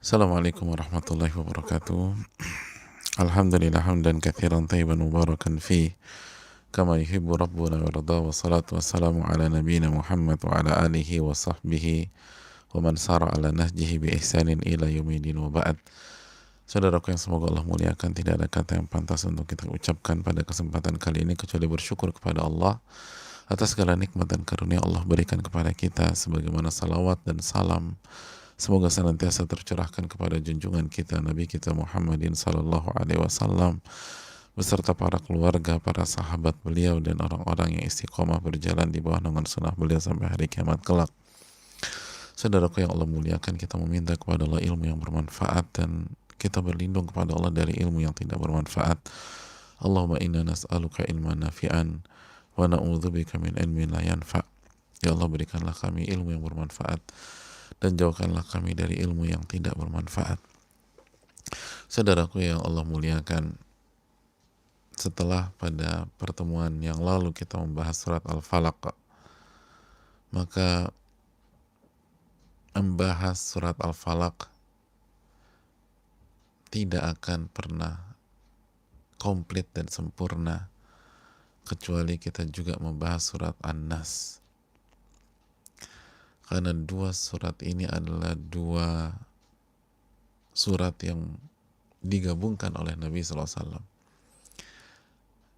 Assalamualaikum warahmatullahi wabarakatuh. Alhamdulillah hamdan katsiran tayyiban mubarakan fi kama yuhibbu rabbuna wa yarda, wa salatu wassalamu ala nabiyyina Muhammad wa ala alihi wa sahbihi wa man sara ala nahjihi bi ihsanin ila yaumil wa ba'd. Saudaraku yang semoga Allah muliakan, tidak ada kata yang pantas untuk kita ucapkan pada kesempatan kali ini kecuali bersyukur kepada Allah atas segala nikmat dan karunia Allah berikan kepada kita, sebagaimana salawat dan salam semoga senantiasa tercurahkan kepada junjungan kita Nabi kita Muhammadin sallallahu alaihi wasallam beserta para keluarga, para sahabat beliau dan orang-orang yang istiqomah berjalan di bawah naungan sunnah beliau sampai hari kiamat kelak. Saudaraku yang Allah muliakan, kita meminta kepada Allah ilmu yang bermanfaat dan kita berlindung kepada Allah dari ilmu yang tidak bermanfaat. Allahumma inna nas'aluka ilman nafi'an wa na'udzubika min ilmin la yanfa'. Ya Allah, berikanlah kami ilmu yang bermanfaat dan jauhkanlah kami dari ilmu yang tidak bermanfaat. Saudaraku yang Allah muliakan, setelah pada pertemuan yang lalu kita membahas surat Al-Falaq, maka membahas surat Al-Falaq tidak akan pernah komplit dan sempurna kecuali kita juga membahas surat An-Nas. Karena dua surat ini adalah dua surat yang digabungkan oleh Nabi SAW.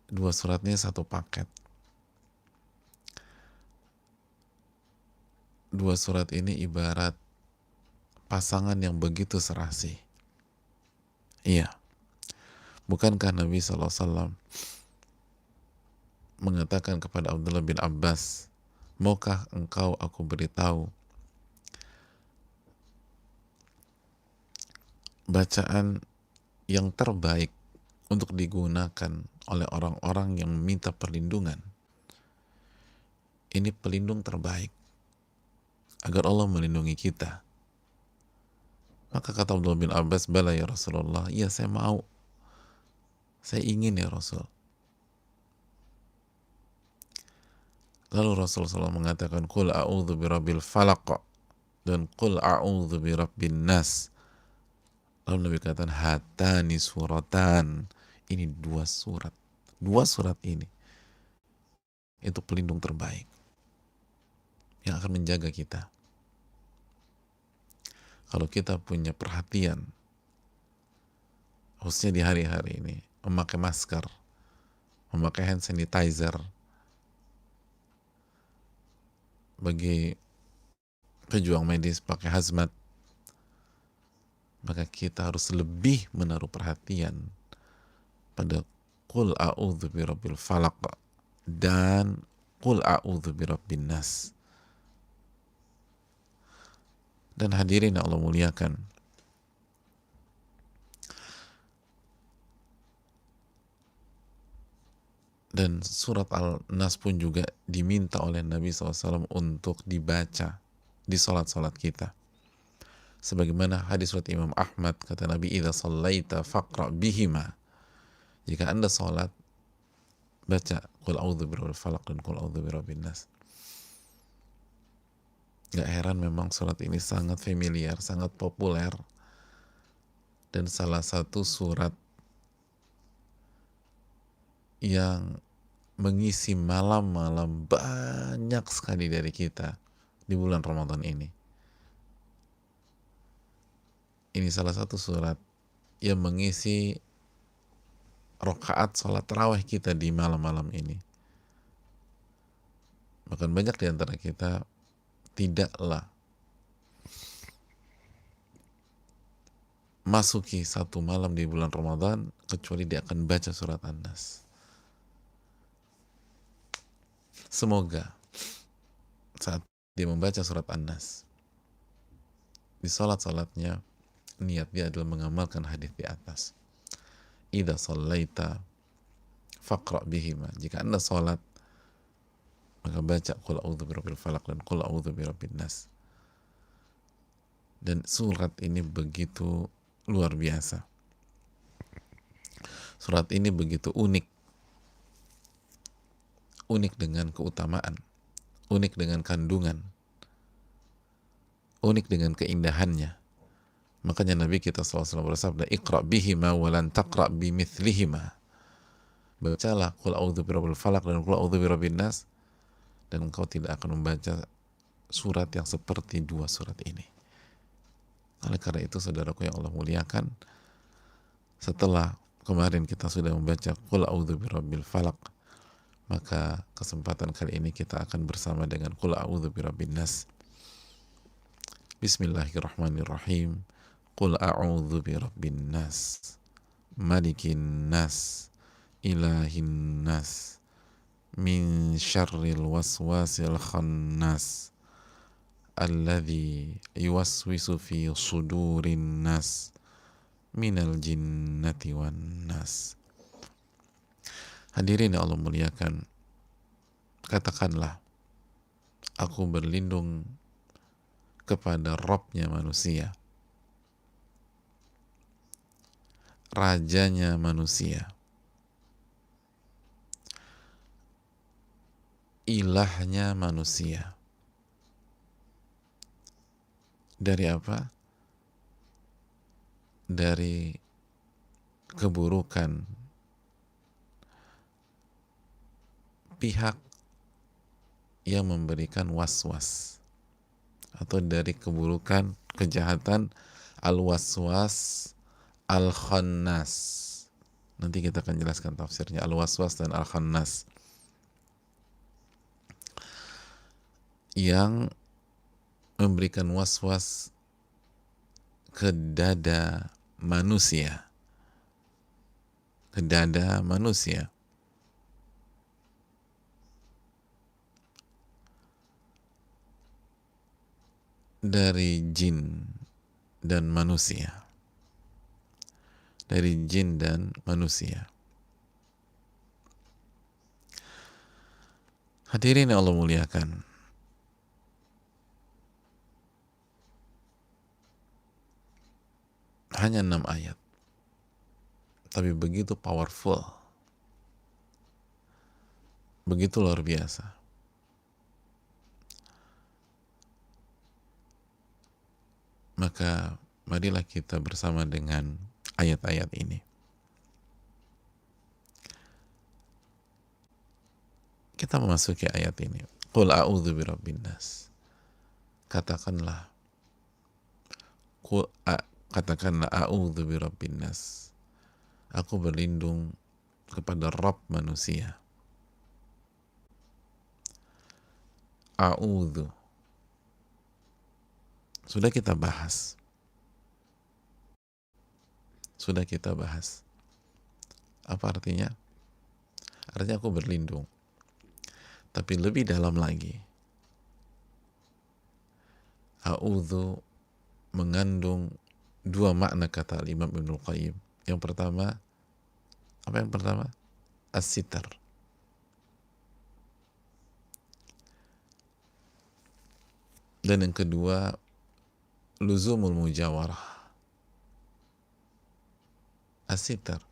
Dua surat ini satu paket. Dua surat ini ibarat pasangan yang begitu serasi. Iya. Bukankah Nabi SAW mengatakan kepada Abdullah bin Abbas, maukah engkau aku beritahu bacaan yang terbaik untuk digunakan oleh orang-orang yang meminta perlindungan? Ini pelindung terbaik agar Allah melindungi kita. Maka kata Abdullah bin Abbas, bala ya Rasulullah, iya saya mau, saya ingin ya Rasul. Lalu Rasulullah SAW mengatakan, qul a'udzu birabbil falaq dan qul a'udzu birabbin nas. Lalu Nabi katakan, hatani suratan, ini dua surat. Dua surat ini itu pelindung terbaik yang akan menjaga kita. Kalau kita punya perhatian, khususnya di hari-hari ini, memakai masker, memakai hand sanitizer, bagi pejuang medis pakai hazmat, maka kita harus lebih menaruh perhatian pada qul a'udzu birabbil falaq dan qul a'udzu birabbin nas. Dan hadirin yang Allah muliakan, dan surat Al-Nas pun juga diminta oleh Nabi SAW untuk dibaca di salat-salat kita. Sebagaimana hadis surat Imam Ahmad, kata Nabi, idza shallaita faqra bihima. Jika Anda salat, baca qul a'udzu birabbil falaq dan qul a'udzu birabbin nas. Gak heran memang surat ini sangat familiar, sangat populer, dan salah satu surat yang mengisi malam-malam banyak sekali dari kita di bulan Ramadan ini. Ini salah satu surat yang mengisi rakaat sholat tarawih kita di malam-malam ini. Bahkan banyak di antara kita tidaklah masuki satu malam di bulan Ramadan kecuali dia akan baca surat An-Nas. Semoga saat dia membaca surat An-Nas di salat-salatnya, niat dia adalah mengamalkan hadis di atas. Idza shallaita faqra bihima. Jika Anda salat, maka baca qul a'udzu birabbil falaq dan qul a'udzu birabbin nas. Dan surat ini begitu luar biasa. Surat ini begitu unik. Unik dengan keutamaan, unik dengan kandungan, unik dengan keindahannya, Makanya Nabi kita SAW bersabda, Iqra' bihima walan taqra' bimithlihima. Bacalah Qul a'udzu birabbil falaq dan Qul a'udzu birabbin nas, dan engkau tidak akan membaca surat yang seperti dua surat ini. Oleh karena itu, saudaraku yang Allah muliakan, setelah kemarin kita sudah membaca Qul a'udzu birabbil falaq, maka kesempatan kali ini kita akan bersama dengan Qul a'udzu birabbin nas. Bismillahirrahmanirrahim. Qul a'udzu birabbin nas, malikin nas, ilahin nas, min syarril waswasil khannas, alladzi yuwaswisu fi sudurin nas, minal jinnati wan nas. Hadirin yang Allah muliakan, katakanlah, aku berlindung kepada Rabb-nya manusia, rajanya manusia, ilahnya manusia. Dari apa? Dari keburukan pihak yang memberikan was-was, atau dari keburukan kejahatan al-waswas al-khannas. Nanti kita akan jelaskan tafsirnya al-waswas dan al-khannas, yang memberikan was-was ke dada manusia, ke dada manusia. Dari jin dan manusia, dari jin dan manusia. Hadirin yang Allah muliakan, hanya 6 ayat, tapi begitu powerful, begitu luar biasa. Maka marilah kita bersama dengan ayat-ayat ini. Kita memasuki ayat ini. Qul a'udzu birabbin nas. Katakanlah a'udzu birabbin nas. Aku berlindung kepada Rabb manusia. A'udzu. Sudah kita bahas. Apa artinya? Artinya aku berlindung. Tapi lebih dalam lagi. A'udzu mengandung 2 makna, kata Imam Ibnul Qayyim. Yang pertama, apa yang pertama? As-sitar. Dan yang kedua, luzumul mujawarah. As-sitar,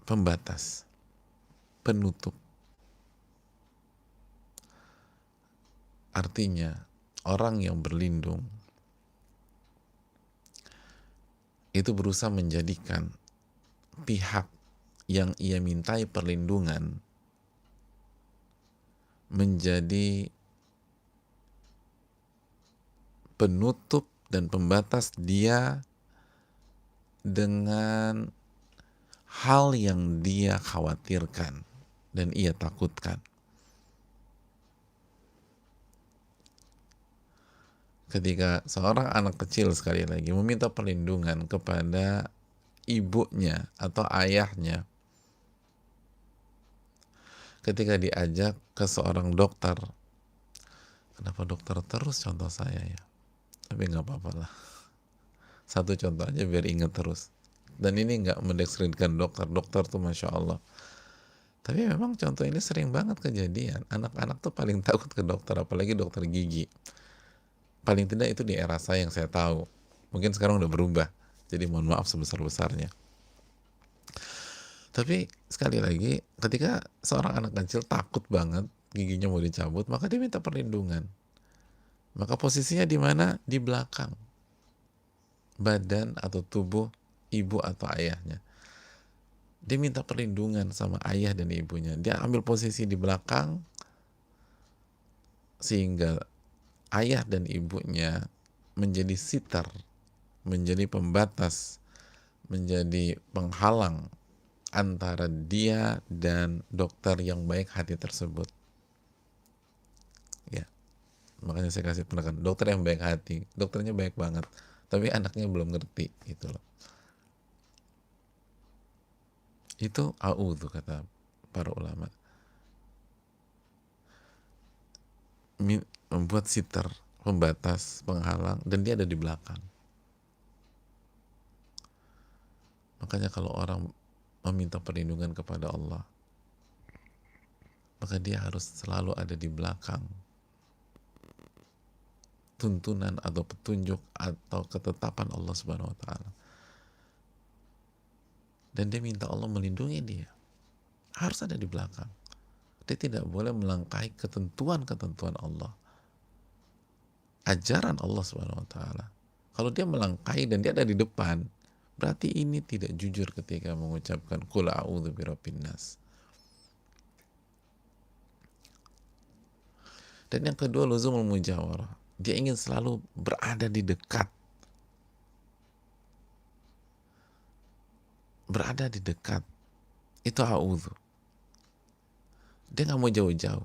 pembatas, penutup. Artinya, orang yang berlindung itu berusaha menjadikan pihak yang ia mintai perlindungan menjadi penutup dan pembatas dia dengan hal yang dia khawatirkan dan ia takutkan. Ketika seorang anak kecil, sekali lagi, meminta perlindungan kepada ibunya atau ayahnya, ketika diajak ke seorang dokter, kenapa dokter terus contoh saya ya? Tapi nggak apa-apa lah. Satu contoh aja biar ingat terus. Dan ini nggak mendeskripsikan dokter tuh Masya Allah. Tapi memang contoh ini sering banget kejadian. Anak-anak tuh paling takut ke dokter, apalagi dokter gigi. Paling tidak itu di era saya yang saya tahu. Mungkin sekarang udah berubah. Jadi mohon maaf sebesar-besarnya. Tapi sekali lagi, ketika seorang anak kecil takut banget giginya mau dicabut, maka dia minta perlindungan. Maka posisinya di mana? Di belakang badan atau tubuh ibu atau ayahnya. Dia minta perlindungan sama ayah dan ibunya. Dia ambil posisi di belakang sehingga ayah dan ibunya menjadi sitar, menjadi pembatas, menjadi penghalang antara dia dan dokter yang baik hati tersebut. Ya, makanya saya kasih penekanan, dokter yang baik hati, dokternya baik banget, tapi anaknya belum ngerti, gitu loh. Itu a'udzu kata para ulama. Membuat sitar, pembatas, penghalang, dan dia ada di belakang. Makanya kalau orang meminta perlindungan kepada Allah, maka dia harus selalu ada di belakang tuntunan atau petunjuk atau ketetapan Allah Subhanahu wa taala. Dan dia minta Allah melindungi dia. Harus ada di belakang. Dia tidak boleh melangkahi ketentuan-ketentuan Allah. Ajaran Allah Subhanahu wa taala. Kalau dia melangkahi dan dia ada di depan, berarti ini tidak jujur ketika mengucapkan qul a'udzu birabbin nas. Dan yang kedua, luzumul mujawarah. Dia ingin selalu berada di dekat. Berada di dekat. Itu a'udzu. Dia nggak mau jauh-jauh.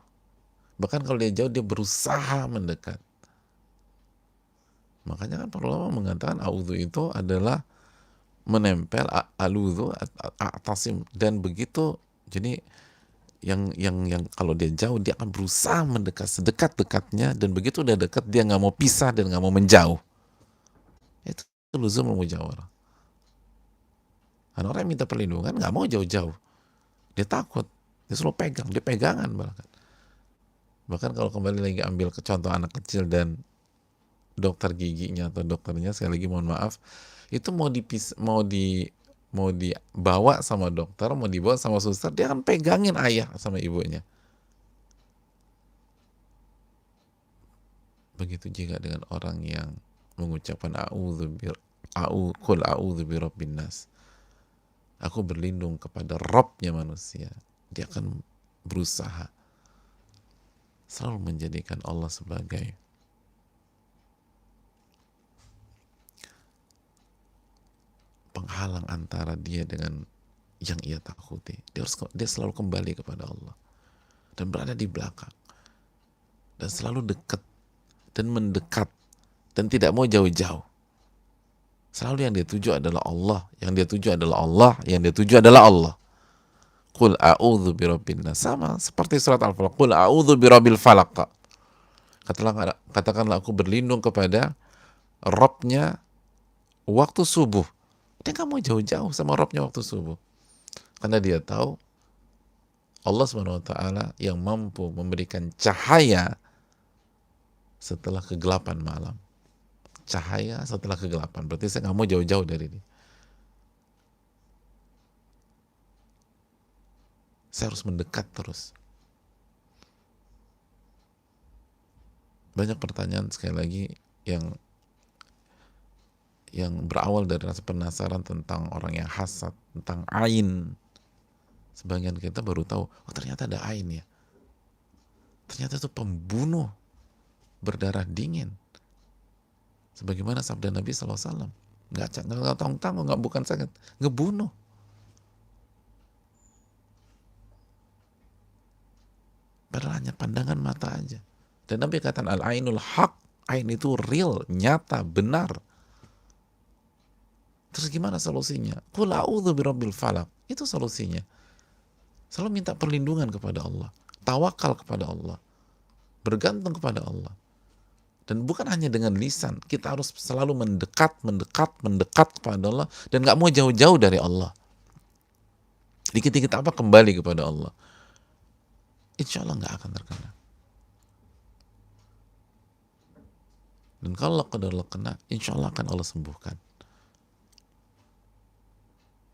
Bahkan kalau dia jauh, dia berusaha mendekat. Makanya kan para ulama mengatakan a'udzu itu adalah menempel aludzu atasim, dan begitu. Jadi yang kalau dia jauh, dia akan berusaha mendekat sedekat-dekatnya, dan begitu udah dekat dia nggak mau pisah dan nggak mau menjauh. Itu luzumul mujawarah. Karena orang yang minta perlindungan nggak mau jauh-jauh, dia takut, dia selalu pegang, dia pegangan bahkan kalau kembali lagi ambil ke contoh anak kecil dan dokter giginya atau dokternya, sekali lagi mohon maaf, itu mau dibawa sama dokter, mau dibawa sama suster, dia akan pegangin ayah sama ibunya. Begitu juga dengan orang yang mengucapkan qul a'udzu birabbin nas. Aku berlindung kepada Robnya manusia. Dia akan berusaha selalu menjadikan Allah sebagai penghalang antara dia dengan yang ia takuti. Dia selalu kembali kepada Allah dan berada di belakang dan selalu dekat dan mendekat dan tidak mau jauh-jauh. Selalu yang dia tuju adalah Allah, yang dia tuju adalah Allah, yang dia tuju adalah Allah. Qul a'udzu birabbin nas, sama seperti surat Al-Falaq. Qul a'udzu birabbil falaq. Katakanlah aku berlindung kepada Robnya waktu subuh. Dia nggak mau jauh-jauh sama Robnya waktu subuh, karena dia tahu Allah SWT yang mampu memberikan cahaya setelah kegelapan malam. Cahaya setelah kegelapan, berarti saya nggak mau jauh-jauh dari ini. Saya harus mendekat terus. Banyak pertanyaan sekali lagi yang berawal dari rasa penasaran tentang orang yang hasad, tentang ain. Sebagian kita baru tahu, oh ternyata ada ain ya. Ternyata itu pembunuh berdarah dingin. Sebagaimana sabda Nabi SAW, nggak tanggung-tanggung, nggak bukan sakit, ngebunuh. Padahal hanya pandangan mata aja. Dan Nabi katakan al-ainul haq, ain itu real, nyata, benar. Terus gimana solusinya? Qul a'udzu birabbil falaq. Itu solusinya. Selalu minta perlindungan kepada Allah, tawakal kepada Allah, bergantung kepada Allah. Dan bukan hanya dengan lisan, kita harus selalu mendekat kepada Allah dan nggak mau jauh-jauh dari Allah. Dikit-dikit apa kembali kepada Allah. Insya Allah nggak akan terkena. Dan kalau qadar kena, insya Allah akan Allah sembuhkan.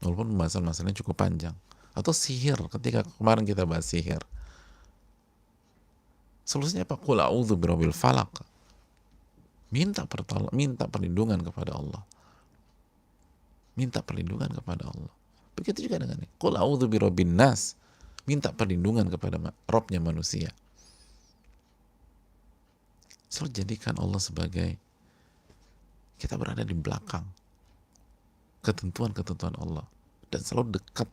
Walaupun pembahasan masalahnya cukup panjang. Atau sihir, ketika kemarin kita bahas sihir. Solusinya apa? Qul a'udzu birabbil falaq. minta perlindungan kepada Allah. Minta perlindungan kepada Allah. Begitu juga dengan ini. Qul a'udzu birabbin nas. Minta perlindungan kepada Rabbnya manusia. Selalu jadikan Allah sebagai kita berada di belakang ketentuan-ketentuan Allah dan selalu dekat,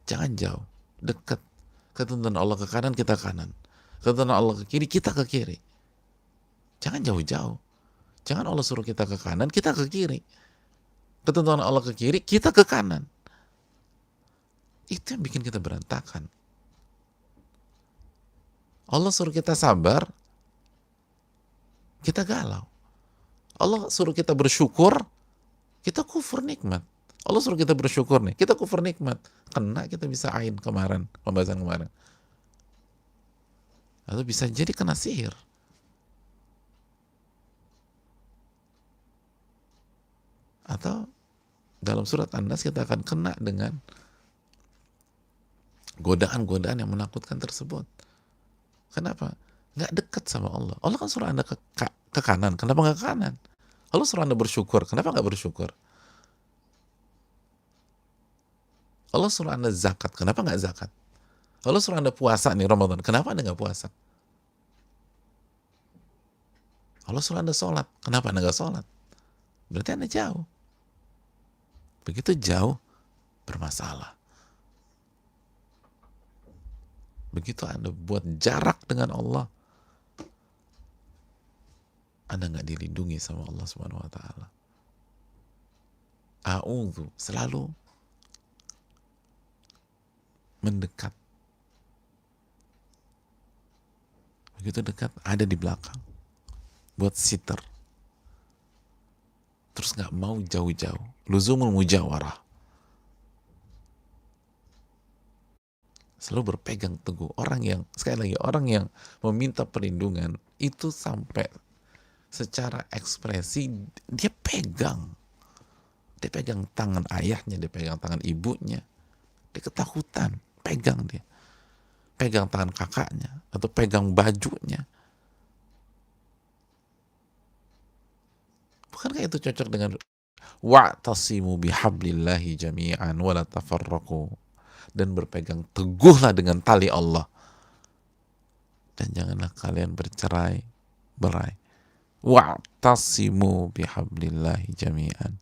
jangan jauh, dekat. Ketentuan Allah ke kanan, kita ke kanan. Ketentuan Allah ke kiri, kita ke kiri. Jangan jauh-jauh. Jangan Allah suruh kita ke kanan, kita ke kiri. Ketentuan Allah ke kiri, kita ke kanan. Itu yang bikin kita berantakan. Allah suruh kita sabar, kita galau. Allah suruh kita bersyukur, kita kufur nikmat. Allah suruh kita bersyukur nih, kita kufur nikmat. Kena kita bisa ain kemarin, pembahasan kemarin. Atau bisa jadi kena sihir. Atau dalam surat An-Nas kita akan kena dengan godaan-godaan yang menakutkan tersebut. Kenapa? Nggak dekat sama Allah. Allah kan suruh Anda ke kanan, kenapa nggak ke kanan? Allah suruh Anda bersyukur, kenapa nggak bersyukur? Allah suruh Anda zakat, kenapa nggak zakat? Allah suruh Anda puasa nih Ramadan, kenapa Anda nggak puasa? Allah suruh Anda sholat, kenapa Anda nggak sholat? Berarti Anda jauh. Begitu jauh, bermasalah. Begitu Anda buat jarak dengan Allah, Anda nggak dilindungi sama Allah Subhanahu wa Ta'ala. A'udzu, selalu mendekat. Begitu dekat, ada di belakang, buat sitter. Terus nggak mau jauh-jauh. Luzumul mujawarah. Selalu berpegang teguh. Orang yang, sekali lagi, orang yang meminta perlindungan itu sampai secara ekspresi dia pegang. Dia pegang tangan ayahnya, dia pegang tangan ibunya. Dia ketakutan, pegang dia. Pegang tangan kakaknya atau pegang bajunya. Bukankah itu cocok dengan wa'tasimu bihablillahi jami'an wala tafarraqu, dan berpegang teguhlah dengan tali Allah dan janganlah kalian bercerai berai. Wa'tasimu bihablillahi jami'an,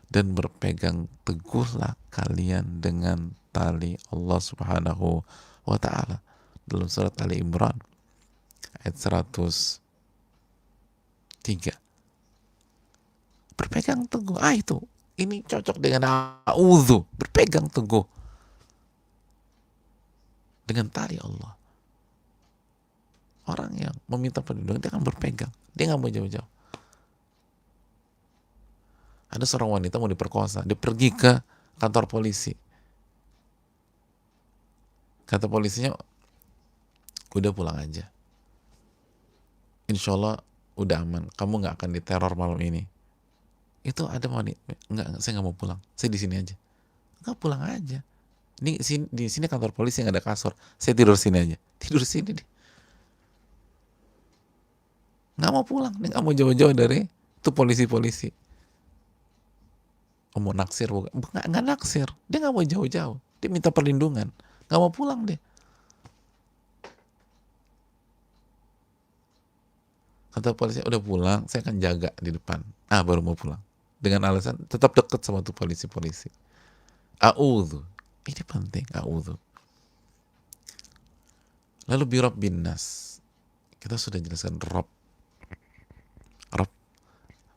dan berpegang teguhlah kalian dengan tali Allah Subhanahu wa Ta'ala. Dalam surat Ali Imran ayat 103, berpegang teguh. Itu ini cocok dengan a'udzu, berpegang teguh dengan tali Allah. Orang yang meminta perlindungan dia akan berpegang, dia nggak mau jauh-jauh. Ada seorang wanita mau diperkosa, dia pergi ke kantor polisi. Kata polisinya, udah pulang aja, insya Allah udah aman, kamu nggak akan diteror malam ini. Itu ada wanita, enggak, saya nggak mau pulang, saya di sini aja. Enggak, pulang aja. Di sini kantor polisi yang ada kasur, saya tidur sini aja, tidur sini deh. Nggak mau pulang, dia nggak mau jauh-jauh dari itu polisi-polisi. Mau naksir, bukan? Nggak naksir, dia nggak mau jauh-jauh, dia minta perlindungan, nggak mau pulang deh. Kata polisi, udah pulang, saya akan jaga di depan. Baru mau pulang. Dengan alasan tetap dekat sama tuh polisi-polisi. A'udzu. Ini penting, a'udzu. Lalu birabbin nas. Kita sudah jelaskan Rabb. Rabb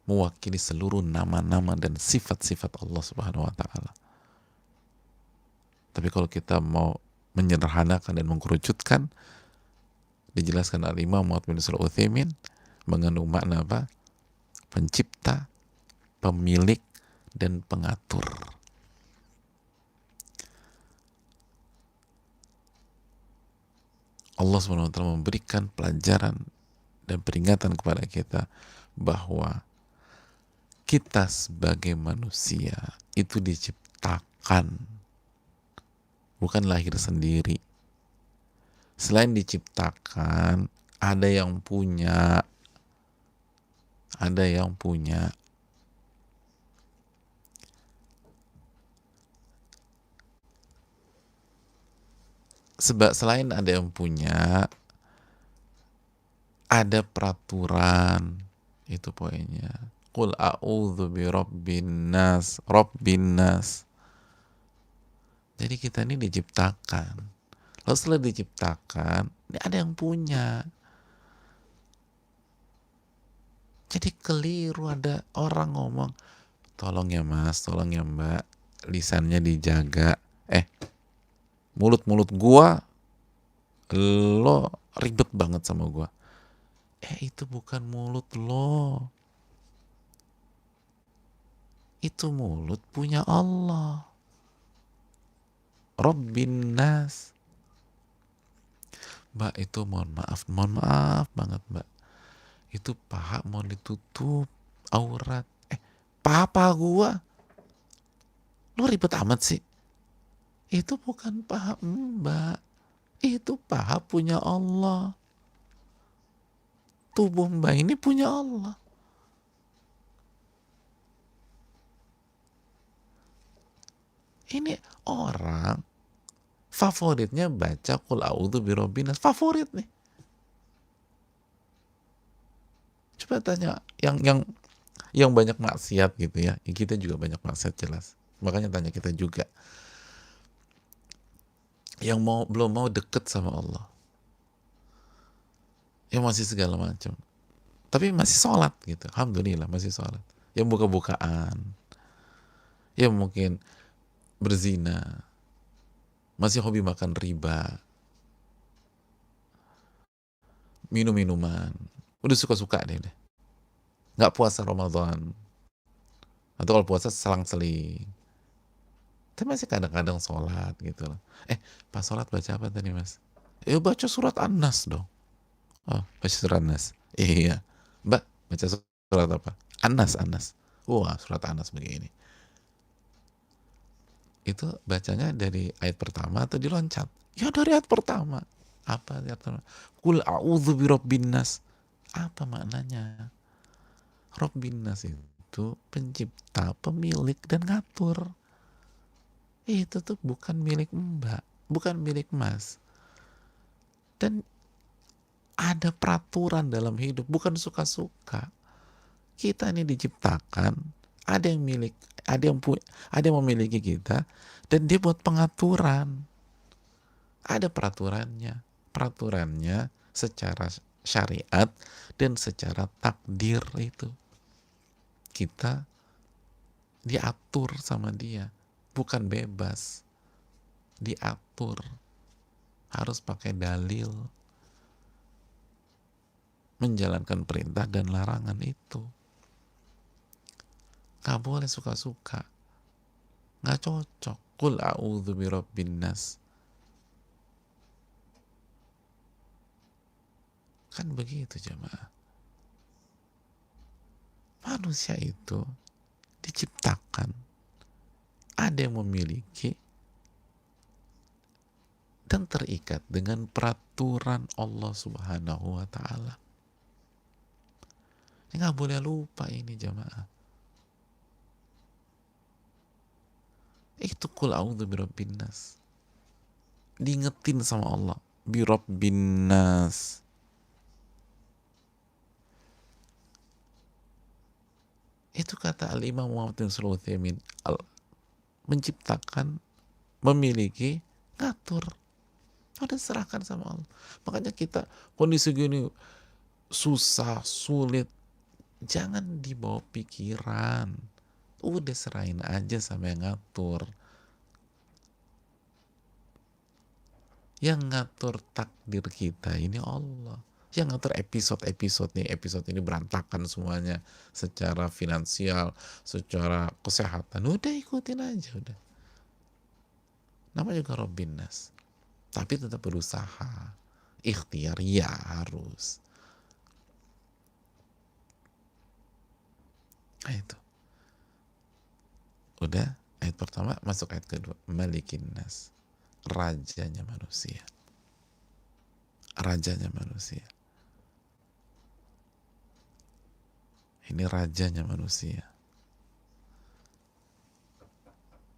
mewakili seluruh nama-nama dan sifat-sifat Allah Subhanahu wa Ta'ala. Tapi kalau kita mau menyederhanakan dan mengkerucutkan, dijelaskan Al-Imam Muhammad bin Shalih Al-Utsaimin, mengandung makna apa? Pencipta, pemilik, dan pengatur. Allah SWT memberikan pelajaran dan peringatan kepada kita bahwa kita sebagai manusia itu diciptakan, bukan lahir sendiri. Selain diciptakan, ada yang punya. ada yang punya. Sebab selain ada yang punya, ada peraturan. Itu poinnya. Qul a'udzu birabbin nas, rabbin nas. Jadi kita ini diciptakan. Lalu setelah diciptakan, ini ada yang punya. Jadi keliru ada orang ngomong, tolong ya mas, tolong ya mbak, lisannya dijaga. Mulut-mulut gua, lo ribet banget sama gua. Itu bukan mulut lo. Itu mulut punya Allah. Rabbin nas. Mbak, itu mohon maaf banget mbak. Itu paha mau ditutup, aurat. Paha gua. Lu ribet amat sih. Itu bukan paha mbak. Itu paha punya Allah. Tubuh mbak ini punya Allah. Ini orang favoritnya baca qul a'udzu birabbinas. Favorit nih. Coba tanya yang banyak maksiat gitu ya. Kita juga banyak maksiat jelas. Makanya tanya kita juga. Yang belum mau deket sama Allah. Yang masih segala macam. Tapi masih sholat gitu. Alhamdulillah masih sholat. Yang buka-bukaan. Yang mungkin berzina. Masih hobi makan riba. Minum-minuman. Udah suka-suka deh. Nggak puasa Ramadan. Atau kalau puasa selang-seling. Tapi masih kadang-kadang sholat gitu loh. Pas sholat baca apa tadi mas? Baca surat An-Nas dong. Oh, baca surat An-Nas. Iya. Mbak, baca surat apa? An-Nas. Wah, surat An-Nas begini. Itu bacanya dari ayat pertama atau diloncat? Ya dari ayat pertama. Apa ayat pertama? Qul a'udzu birabbin nas. Apa maknanya? Rabbin nas itu pencipta, pemilik, dan ngatur. Itu tuh bukan milik mbak, bukan milik mas. Dan ada peraturan dalam hidup, bukan suka-suka. Kita ini diciptakan, ada yang milik, ada yang memiliki kita, dan dia buat pengaturan. Ada peraturannya secara syariat dan secara takdir itu. Kita diatur sama dia, bukan bebas. Diatur. Harus pakai dalil. Menjalankan perintah dan larangan itu. Gak boleh suka-suka. Gak cocok. Qul a'udzu birabbin nas. Kan begitu jemaah. Manusia itu diciptakan, ada yang memiliki dan terikat dengan peraturan Allah Subhanahu wa ta'ala. Nggak boleh lupa ini jamaah. Itu qul a'udzu birabbin nas. Diingetin sama Allah, birabbin nas. Itu kata Al-Imam Muhammad bin Shalih Al-Utsaimin, menciptakan, memiliki, ngatur. Udah serahkan sama Allah. Makanya kita kondisi gini susah, sulit, jangan dibawa pikiran. Udah serahin aja sama yang ngatur. Yang ngatur takdir kita ini Allah. Yang ngatur episode ini berantakan semuanya secara finansial, secara kesehatan. Udah ikutin aja udah. Nama juga Rabbin Nas. Tapi tetap berusaha. Ikhtiar ya harus. Nah itu. Udah ayat pertama, masuk ayat kedua. Malikin Nas. Rajanya manusia. Rajanya manusia. Ini rajanya manusia.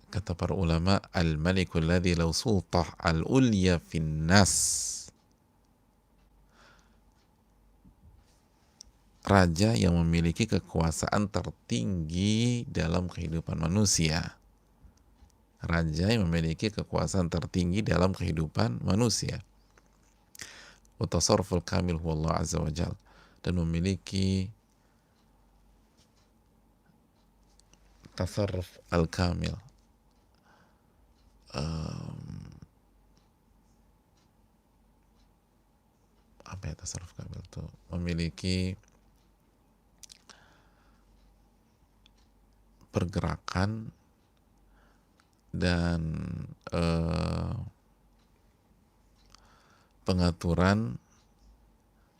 Kata para ulama, al-malikul ladzi law sultah al-ulya fin nas. Raja yang memiliki kekuasaan tertinggi dalam kehidupan manusia. Raja yang memiliki kekuasaan tertinggi dalam kehidupan manusia. Wa tasarruful kamil huwa Allah azza wa jalla, dan memiliki tasarruf al-kamil, apa ya tasarruf kamil itu? Memiliki pergerakan dan pengaturan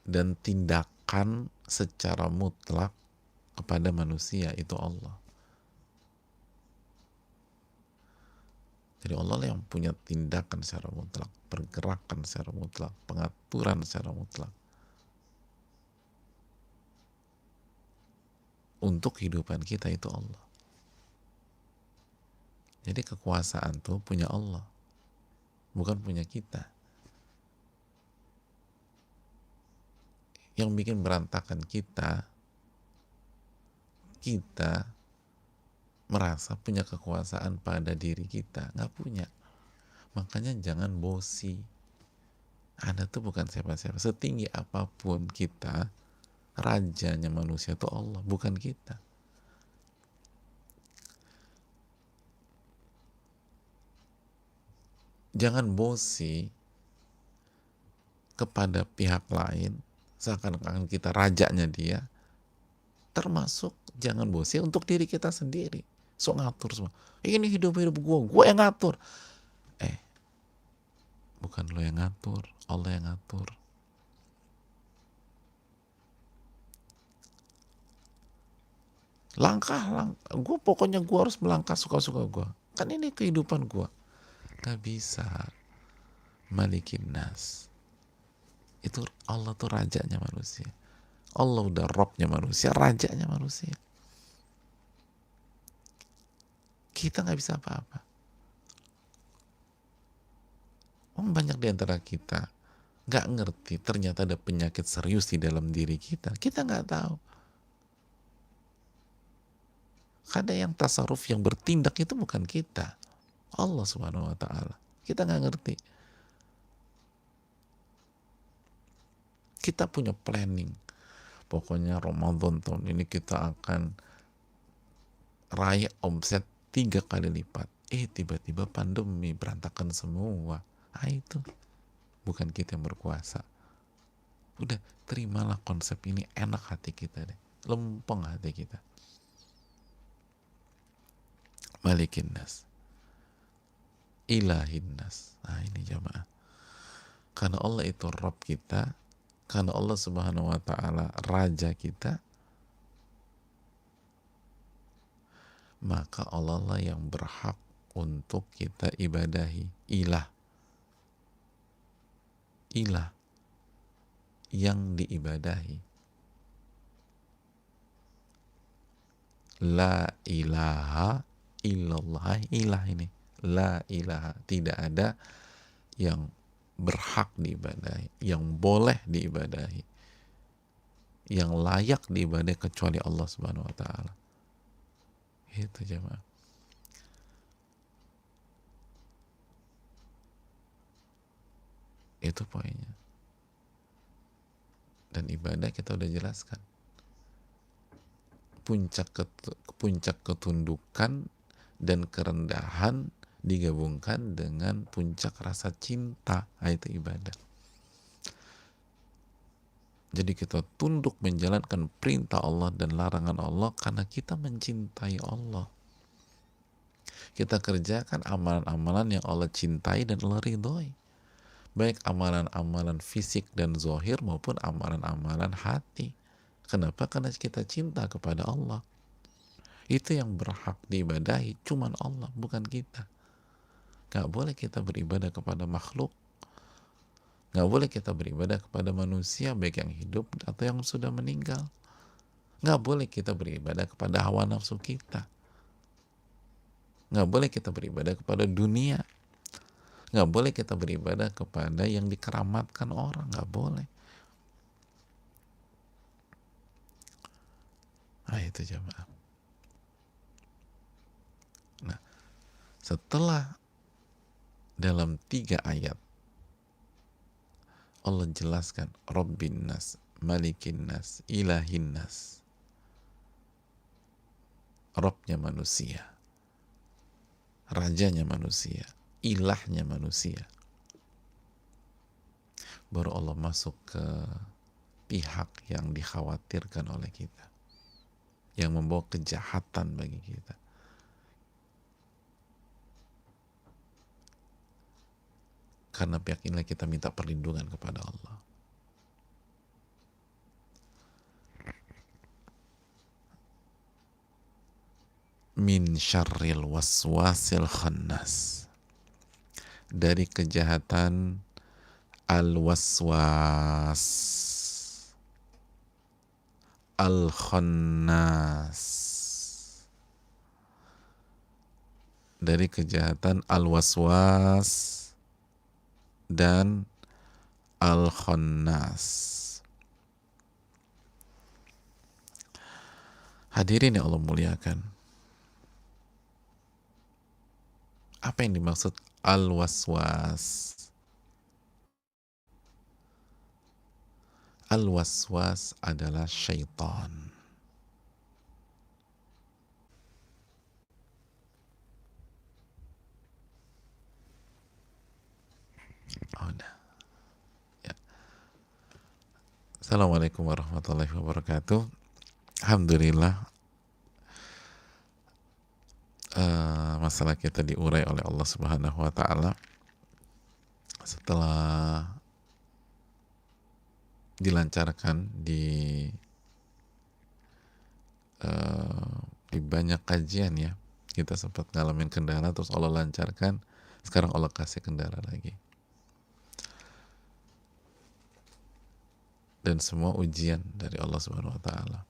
dan tindakan secara mutlak kepada manusia, itu Allah. Jadi Allah lah yang punya tindakan secara mutlak, pergerakan secara mutlak, pengaturan secara mutlak untuk kehidupan kita, itu Allah. Jadi kekuasaan tuh punya Allah, bukan punya kita. Yang bikin berantakan kita merasa punya kekuasaan pada diri kita. Nggak punya. Makanya jangan bosi. Anda tuh bukan siapa-siapa. Setinggi apapun kita, rajanya manusia itu Allah, bukan kita. Jangan bosi kepada pihak lain seakan-akan kita rajanya dia. Termasuk jangan bosi untuk diri kita sendiri. So ngatur semua. Ini hidup-hidup gue yang ngatur. Bukan lo yang ngatur, Allah yang ngatur. Langkah, pokoknya gue harus melangkah suka-suka gue. Kan ini kehidupan gue. Gak bisa. Malikin nas. Itu Allah tuh rajanya manusia. Allah udah Robnya manusia, rajanya manusia. Kita gak bisa apa-apa. Banyak di antara kita gak ngerti ternyata ada penyakit serius di dalam diri kita. Kita gak tahu. Ada yang tasarruf, yang bertindak itu bukan kita, Allah subhanahu wa ta'ala. Kita gak ngerti. Kita punya planning. Pokoknya Ramadan tahun ini kita akan raih omset 3 kali lipat. Tiba-tiba pandemi, berantakan semua. Itu bukan kita yang berkuasa. Udah, terimalah konsep ini, enak hati kita deh. Lempeng hati kita. Malikin nas, ilahin nas. Ini jamaah. Karena Allah itu Rabb kita, karena Allah subhanahu wa ta'ala raja kita, maka Allah lah yang berhak untuk kita ibadahi. Ilah yang diibadahi. La ilaha illallah. Ilah ini, la ilaha, tidak ada yang berhak diibadahi, yang boleh diibadahi, yang layak diibadahi kecuali Allah subhanahu wa ta'ala. Itu jemaah. Itu poinnya. Dan ibadah kita udah jelaskan. Puncak ketundukan dan kerendahan digabungkan dengan puncak rasa cinta. Itu ibadah. Jadi kita tunduk menjalankan perintah Allah dan larangan Allah karena kita mencintai Allah. Kita kerjakan amalan-amalan yang Allah cintai dan Allah ridhoi. Baik amalan-amalan fisik dan zahir maupun amalan-amalan hati. Kenapa? Karena kita cinta kepada Allah. Itu yang berhak diibadahi cuman Allah, bukan kita. Gak boleh kita beribadah kepada makhluk. Gak boleh kita beribadah kepada manusia, baik yang hidup atau yang sudah meninggal. Nggak boleh kita beribadah kepada hawa nafsu kita. Nggak boleh kita beribadah kepada dunia. Nggak boleh kita beribadah kepada yang dikeramatkan orang. Nggak boleh. Nah itu jamaah. Nah setelah dalam 3 ayat Allah jelaskan Rabbin nas, Malikin nas, Ilahin nas, Robnya manusia, Rajanya manusia, Ilahnya manusia, baru Allah masuk ke pihak yang dikhawatirkan oleh kita, yang membawa kejahatan bagi kita. Karena pihak inilah kita minta perlindungan kepada Allah. Min syarril waswasil khannas, dari kejahatan al-waswas al-khannas, dari kejahatan al-waswas dan al-khannas. Hadirin yang Allah muliakan, apa yang dimaksud al-waswas? Al-waswas adalah syaitan. Oh, nah. Ya. Assalamualaikum warahmatullahi wabarakatuh. Alhamdulillah, masalah kita diurai oleh Allah Subhanahu wa Ta'ala setelah dilancarkan di banyak kajian ya. Kita sempat ngalamin kendala, terus Allah lancarkan, sekarang Allah kasih kendala lagi. Dan semua ujian dari Allah Subhanahu wa Ta'ala.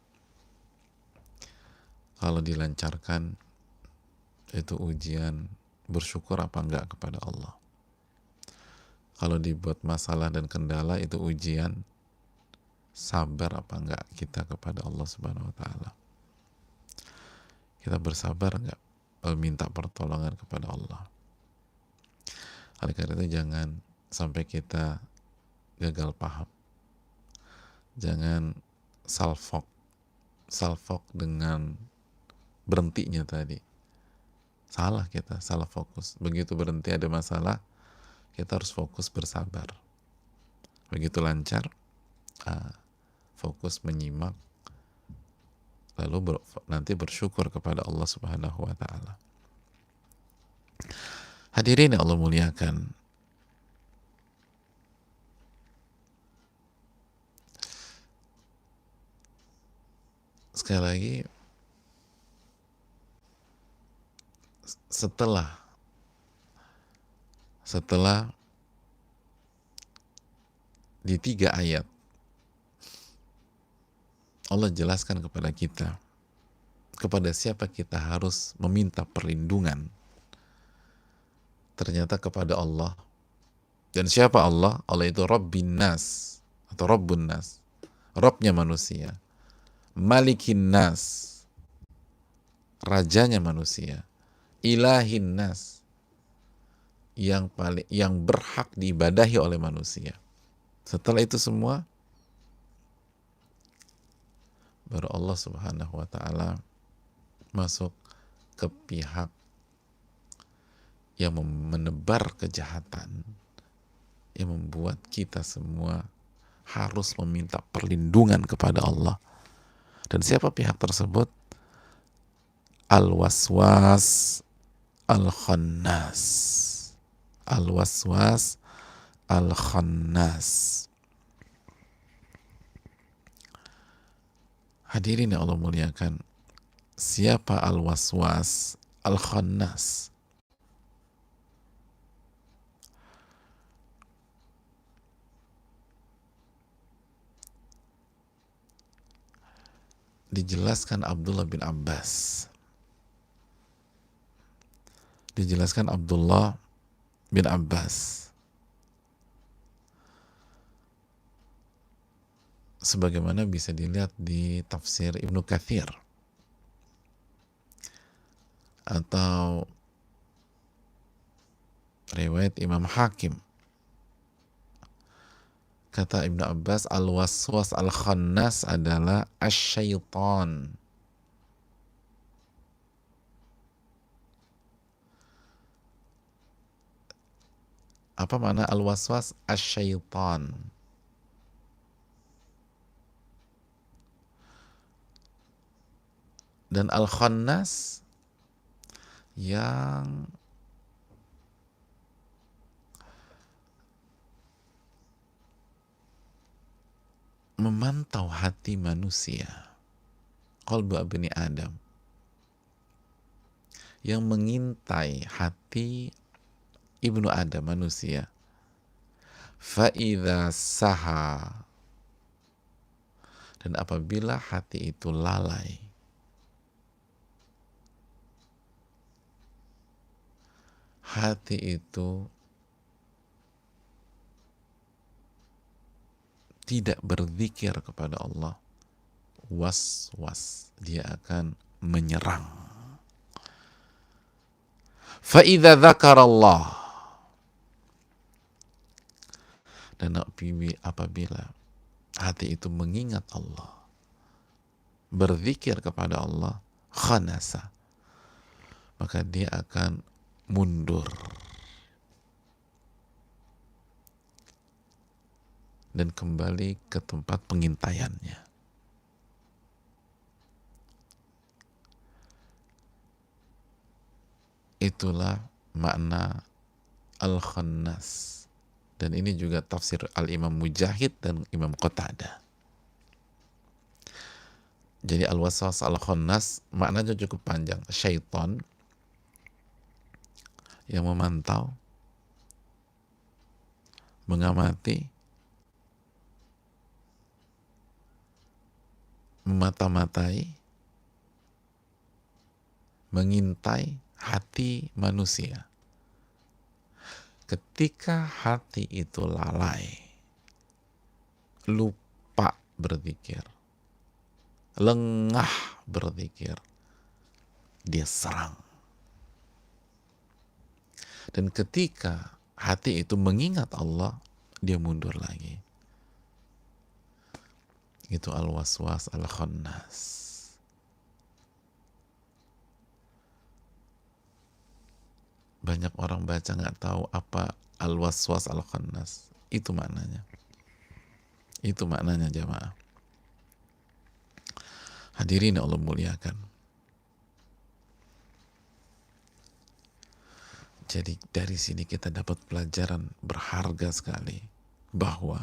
Kalau dilancarkan, itu ujian, bersyukur apa enggak kepada Allah. Kalau dibuat masalah dan kendala, itu ujian, sabar apa enggak kita kepada Allah Subhanahu wa Ta'ala. Kita bersabar enggak minta pertolongan kepada Allah. Oleh karena itu jangan sampai kita gagal paham. Jangan salfok dengan berhentinya tadi. Salah kita, salah fokus. Begitu berhenti ada masalah, kita harus fokus bersabar. Begitu lancar, fokus menyimak, lalu nanti bersyukur kepada Allah Subhanahu wa Ta'ala. Hadirin yang Allah muliakan, sekali lagi, setelah di 3 ayat Allah jelaskan kepada kita kepada siapa kita harus meminta perlindungan, ternyata kepada Allah. Dan siapa Allah? Allah itu Rabbin nas atau Rabbun nas, Robnya manusia, Malikin nas, rajanya manusia, Ilahin nas, yang berhak diibadahi oleh manusia. Setelah itu semua, baru Allah Subhanahu wa Ta'ala masuk ke pihak yang menebar kejahatan, yang membuat kita semua harus meminta perlindungan kepada Allah. Dan siapa pihak tersebut? Al-waswas al-khannas. Al-waswas al-khannas. Hadirin yang Allah muliakan, siapa al-waswas al-khannas? dijelaskan Abdullah bin Abbas. Dijelaskan Abdullah bin Abbas sebagaimana bisa dilihat di tafsir Ibnu Katsir atau riwayat Imam Hakim. Kata Ibnu Abbas, al-waswas al-khannas adalah asyaiton. Apa makna al-waswas? Asyaiton. Dan al-khannas yang memantau hati manusia, qalbu abni Adam, yang mengintai hati ibnu Adam, manusia. Fa'idha saha, dan apabila hati itu lalai, hati itu tidak berzikir kepada Allah, was-was, dia akan menyerang. Fa'idha dzakarallah, dan apabila hati itu mengingat Allah, berzikir kepada Allah, khanasa, maka dia akan mundur dan kembali ke tempat pengintaiannya. Itulah makna al-khannas. Dan ini juga tafsir al-Imam Mujahid dan Imam Qatadah. Jadi al-waswas al-khannas maknanya cukup panjang. Syaitan yang memantau, mengamati, memata-matai, mengintai hati manusia. Ketika hati itu lalai, lupa berzikir, lengah berzikir, dia serang. Dan ketika hati itu mengingat Allah, dia mundur lagi. Itu al-waswas al-khannas. Banyak orang baca nggak tahu apa al-waswas al-khannas. Itu maknanya. Itu maknanya jamaah. Hadirin Allah muliakan. Jadi dari sini kita dapat pelajaran berharga sekali bahwa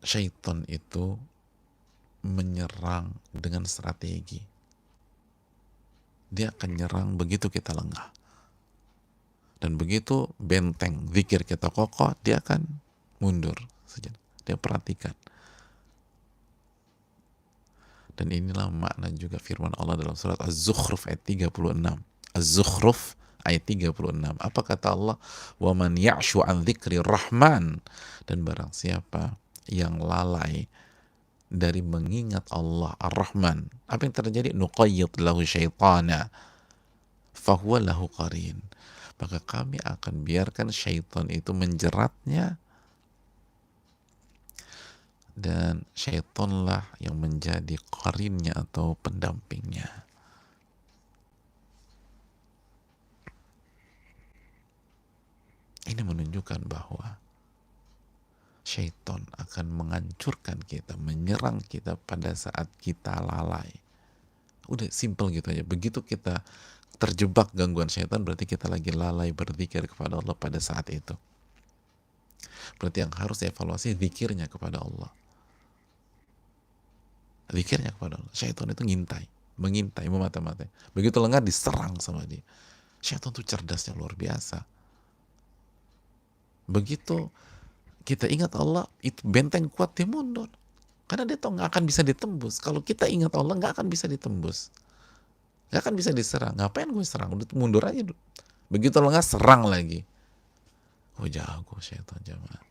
syaitan itu menyerang dengan strategi. Dia akan nyerang begitu kita lengah. Dan begitu benteng zikir kita kokoh, dia akan mundur saja. Dia perhatikan. Dan inilah makna juga firman Allah dalam surat Az-Zukhruf ayat 36. Az-Zukhruf ayat 36. Apa kata Allah? Wa man ya'shu an dzikri rahman, dan barang siapa yang lalai dari mengingat Allah Ar-Rahman, apa yang terjadi? Nuqayyid lahu syaitana fahuwa lahu qarin, maka kami akan biarkan syaitan itu menjeratnya, dan syaitanlah yang menjadi qarinnya atau pendampingnya. Ini menunjukkan bahwa syaitan akan menghancurkan kita, menyerang kita pada saat kita lalai. Udah simple gitu aja. Begitu kita terjebak gangguan syaitan, berarti kita lagi lalai berzikir kepada Allah pada saat itu. Berarti yang harus evaluasi zikirnya kepada Allah. Zikirnya kepada Allah. Syaitan itu mengintai, memata-matai. Begitu lengah diserang sama dia. Syaitan itu cerdasnya luar biasa. Begitu kita ingat Allah, itu benteng kuat dia mundur. Karena dia tahu nggak akan bisa ditembus. Kalau kita ingat Allah nggak akan bisa ditembus, nggak akan bisa diserang. Ngapain gue serang? Udah mundur aja dulu. Begitu lengah serang lagi. Oh jago syaitan jamaah.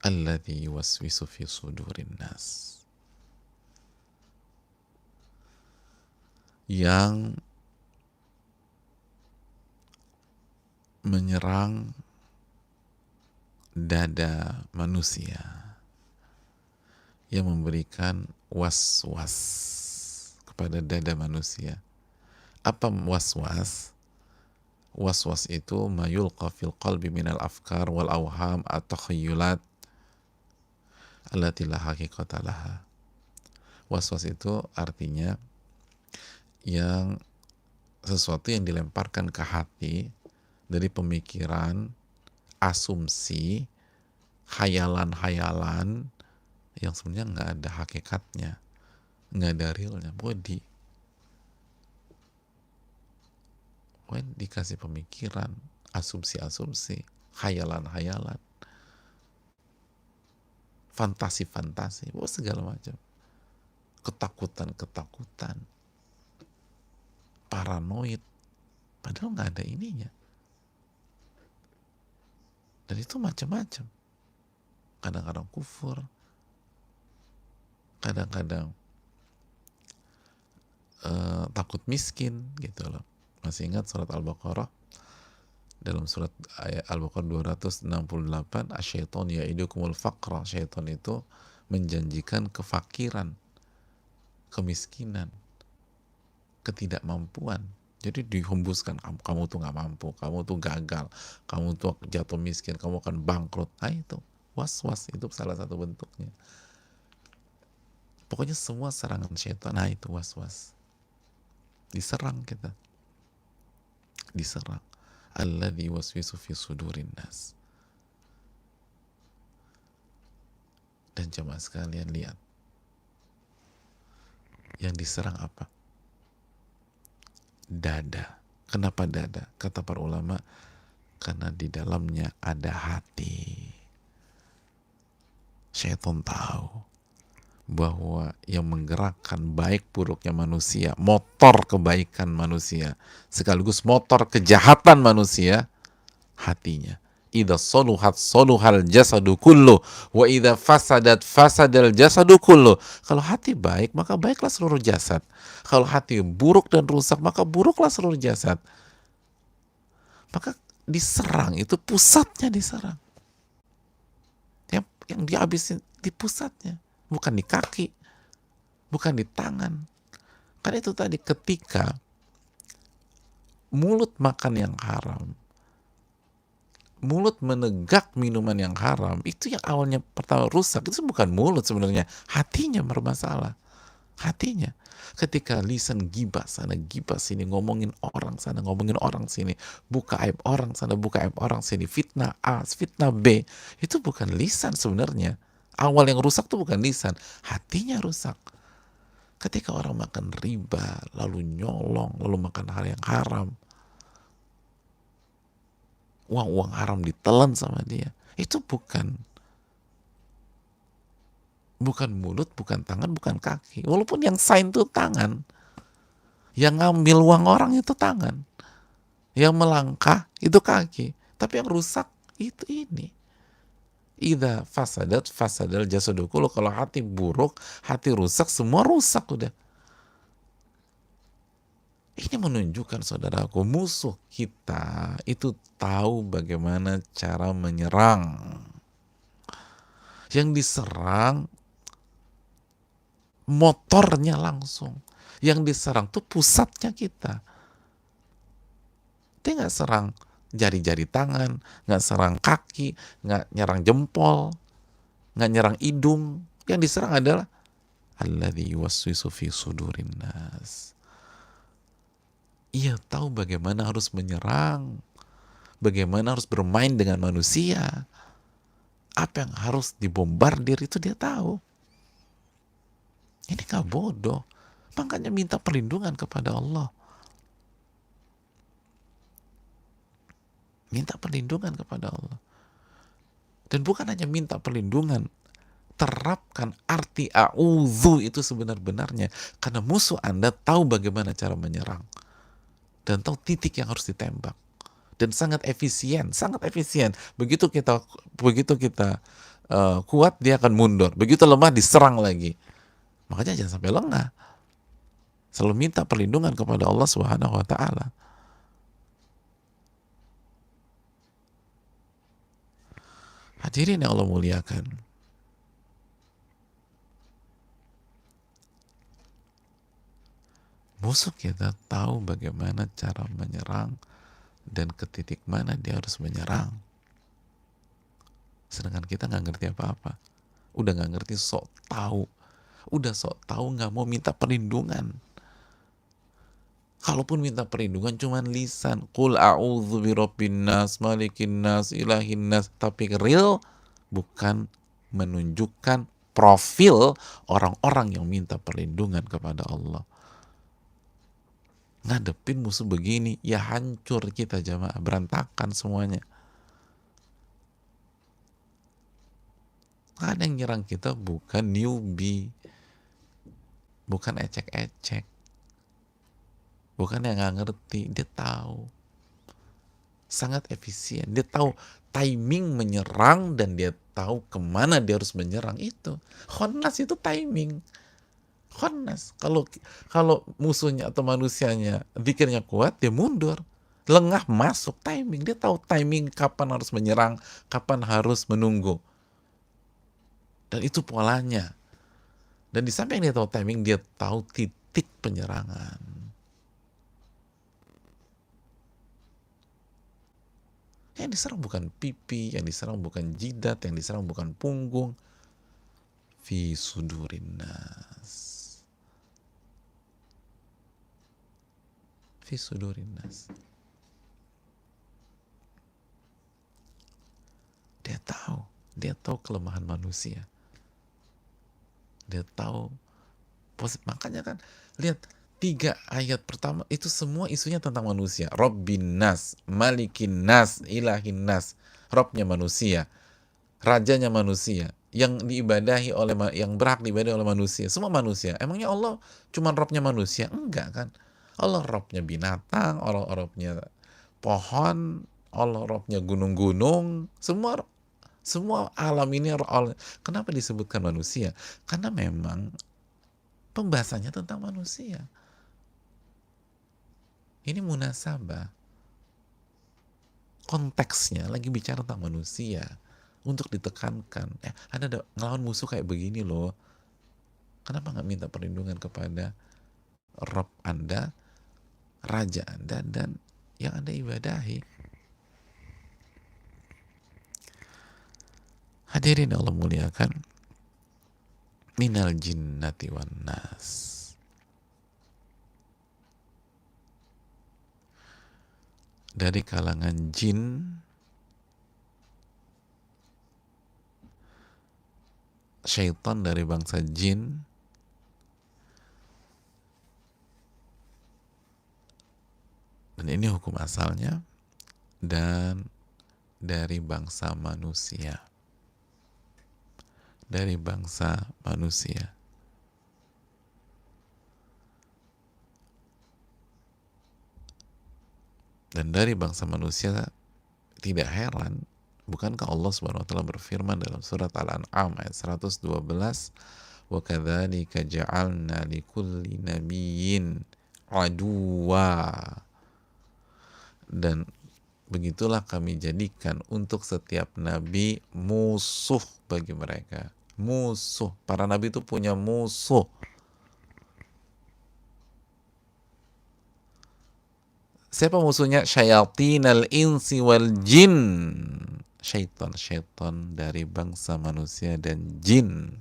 Alladzi yuwaswisu fi sudurin nas. Yang menyerang dada manusia, yang memberikan was-was kepada dada manusia. Apa was-was? Was-was itu mayulqa fil qalbi minal afkar wal awham at-takhayyulat allati la haqiqata laha. Was-was itu artinya yang sesuatu yang dilemparkan ke hati dari pemikiran, asumsi, khayalan-khayalan yang sebenarnya nggak ada hakikatnya, nggak ada realnya. Bodi dikasih pemikiran, asumsi-asumsi, khayalan-khayalan, fantasi-fantasi, segala macam, ketakutan-ketakutan, paranoid, padahal nggak ada ininya. Dan itu macam-macam. Kadang-kadang kufur, kadang-kadang takut miskin gitu loh. Masih ingat surat Al-Baqarah? Dalam surat ayat Al-Baqarah 268, asyaiton ya'idukumul faqra. Syaitan itu menjanjikan kefakiran, kemiskinan, ketidakmampuan. Jadi dihembuskan, kamu tuh nggak mampu, kamu tuh gagal, kamu tuh jatuh miskin, kamu akan bangkrut. Nah itu was-was, itu salah satu bentuknya. Pokoknya semua serangan syaitan, nah itu was-was. Diserang kita, diserang. Alladzi waswisu fi sudurin nas. Dan jemaah sekalian lihat, yang diserang apa? Dada. Kenapa dada? Kata para ulama, karena di dalamnya ada hati. Syaitan tahu bahwa yang menggerakkan baik buruknya manusia, motor kebaikan manusia, sekaligus motor kejahatan manusia, hatinya. Idza soluhat soluhal jasadu kullu wa idza fasadat fasadal jasadu kullu. Kalau hati baik, maka baiklah seluruh jasad. Kalau hati buruk dan rusak, maka buruklah seluruh jasad. Maka diserang, itu pusatnya diserang. Yang dihabisin di pusatnya, bukan di kaki, bukan di tangan. Karena itu tadi, ketika mulut makan yang haram, mulut menegak minuman yang haram, itu yang awalnya pertama rusak, itu bukan mulut sebenarnya, hatinya bermasalah. Hatinya. Ketika lisan gibah sana, gibah sini, ngomongin orang sana, ngomongin orang sini, buka aib orang sana, buka aib orang sini, fitnah A, fitnah B, itu bukan lisan sebenarnya. Awal yang rusak itu bukan lisan, hatinya rusak. Ketika orang makan riba, lalu nyolong, lalu makan hal yang haram, uang-uang haram ditelan sama dia, itu bukan mulut, bukan tangan, bukan kaki. Walaupun yang sign itu tangan, yang ngambil uang orang itu tangan, yang melangkah itu kaki, tapi yang rusak itu ini. Idza fasadat fasadal jasadu kullu. Kalau hati buruk, hati rusak, semua rusak udah. Ini menunjukkan, saudaraku, musuh kita itu tahu bagaimana cara menyerang. Yang diserang motornya langsung. Yang diserang tuh pusatnya kita. Dia nggak serang jari-jari tangan, nggak serang kaki, nggak nyerang jempol, nggak nyerang hidung. Yang diserang adalah alladzi yuwaswisu fi sudurin nas. Ia tahu bagaimana harus menyerang, bagaimana harus bermain dengan manusia, apa yang harus dibombardir itu dia tahu. Ini gak bodoh, makanya minta perlindungan kepada Allah. Minta perlindungan kepada Allah. Dan bukan hanya minta perlindungan, terapkan arti a'udzu itu sebenar-benarnya, karena musuh Anda tahu bagaimana cara menyerang dan tahu titik yang harus ditembak, dan sangat efisien, sangat efisien. Begitu kita kuat, dia akan mundur. Begitu lemah, diserang lagi. Makanya jangan sampai lengah. Selalu minta perlindungan kepada Allah Subhanahu wa taala. Hadirin yang Allah muliakan. Musuh kita tahu bagaimana cara menyerang dan ke titik mana dia harus menyerang. Sedangkan kita nggak ngerti apa-apa. Udah nggak ngerti, sok tahu. Udah sok tahu, nggak mau minta perlindungan. Kalaupun minta perlindungan cuman lisan, qul a'udzu birabbin nas, malikin nas, ilahin nas, tapi real bukan menunjukkan profil orang-orang yang minta perlindungan kepada Allah. Ngadepin musuh begini, ya hancur kita jamaah, berantakan semuanya. Ada yang nyerang kita bukan newbie, bukan ecek-ecek, bukan yang nggak ngerti, dia tahu. Sangat efisien, dia tahu timing menyerang dan dia tahu kemana dia harus menyerang itu. Khonnas itu timing. Khonnas, kalau musuhnya atau manusianya zikirnya kuat, dia mundur. Lengah masuk timing, dia tahu timing kapan harus menyerang, kapan harus menunggu. Dan itu polanya. Dan di samping dia tahu timing, dia tahu titik penyerangan. Yang diserang bukan pipi, yang diserang bukan jidat, yang diserang bukan punggung. Fi sudurin nas. Fi sudurin nas. Dia tahu kelemahan manusia. Dia tahu, makanya kan lihat 3 ayat pertama itu semua isunya tentang manusia. Rabbin nas, malikin nas, ilahin nas. Robnya manusia, rajanya manusia, yang diibadahi oleh, yang berhak diibadahi oleh manusia, semua manusia. Emangnya Allah cuma Robnya manusia? Enggak kan? Allah Robnya binatang, Allah Robnya pohon, Allah Robnya gunung-gunung, semua alam ini. Kenapa disebutkan manusia? Karena memang pembahasannya tentang manusia. Ini munasabah. Konteksnya lagi bicara tentang manusia. Untuk ditekankan. Anda ngelawan musuh kayak begini loh. Kenapa nggak minta perlindungan kepada Rabb Anda, Raja Anda, dan yang Anda ibadahi? Hadirin Allah muliakan, minal jinnati wan nas. Dari kalangan jin syaitan, dari bangsa jin, dan ini hukum asalnya, dan dari bangsa manusia. Dari bangsa manusia. Dan dari bangsa manusia tidak heran, bukankah Allah Subhanahu wa taala berfirman dalam surat Al-An'am ayat 112, "Wa kadzalika ja'alna likulli nabiyyin aduwa." Dan begitulah kami jadikan untuk setiap nabi musuh bagi mereka. Musuh. Para nabi itu punya musuh. Siapa musuhnya? Syayatinal insi wal jin. Syaitan dari bangsa manusia dan jin.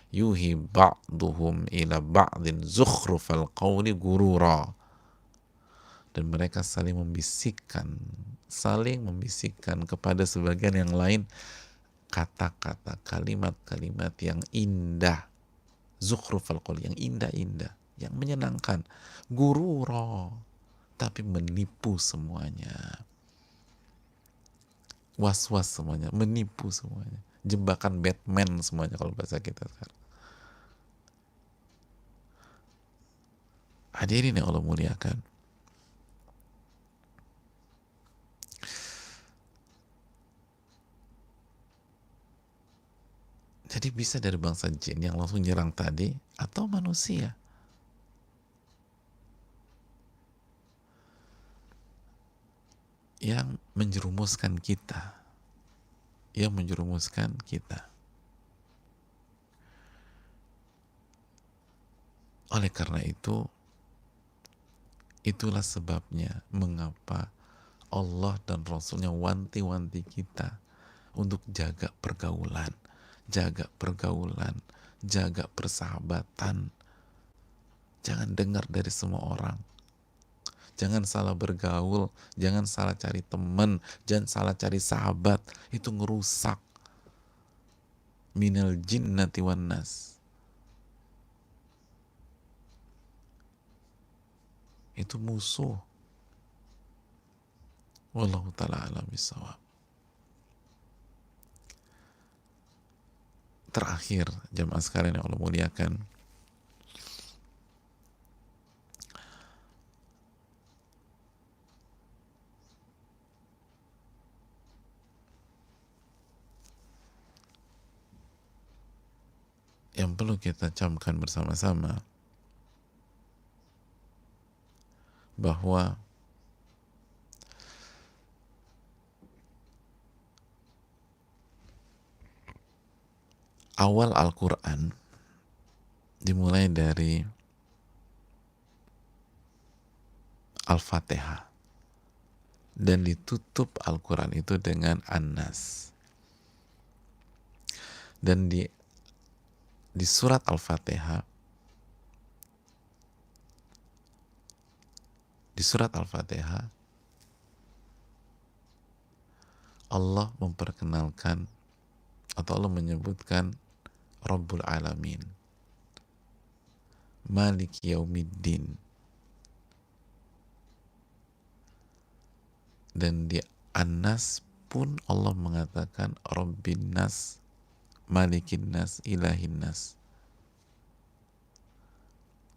Yuhi ba'duhum ila ba'din zukhrufal qawli gurura. Dan mereka saling membisikkan kepada sebagian yang lain kata-kata, kalimat-kalimat yang indah. Zukhrufal qawli, yang indah-indah, yang menyenangkan. Gurura, tapi menipu semuanya. was-was semuanya, menipu semuanya, jebakan Batman semuanya kalau bahasa kita sekarang. Hadirin yang Allah muliakan, jadi bisa dari bangsa jin yang langsung nyerang tadi, atau manusia yang menjerumuskan kita, Oleh karena itu, itulah sebabnya mengapa Allah dan Rasulnya wanti-wanti kita untuk jaga pergaulan, jaga persahabatan. Jangan dengar dari semua orang, jangan salah bergaul, jangan salah cari teman, jangan salah cari sahabat. Itu ngerusak. Minal jinnati wan nas. Itu musuh. Wallahu ta'ala alam bisawab. Terakhir, jamaah sekalian yang Allah muliakan, yang perlu kita camkan bersama-sama bahwa awal Al-Quran dimulai dari Al-Fatihah dan ditutup Al-Quran itu dengan An-Nas. Dan di surat Al-Fatihah, Allah memperkenalkan atau Allah menyebutkan Rabbul Alamin, Malik Yaumiddin. Dan di An-Nas pun Allah mengatakan Rabbin Nas, Malikin Nas, Ilahin Nas.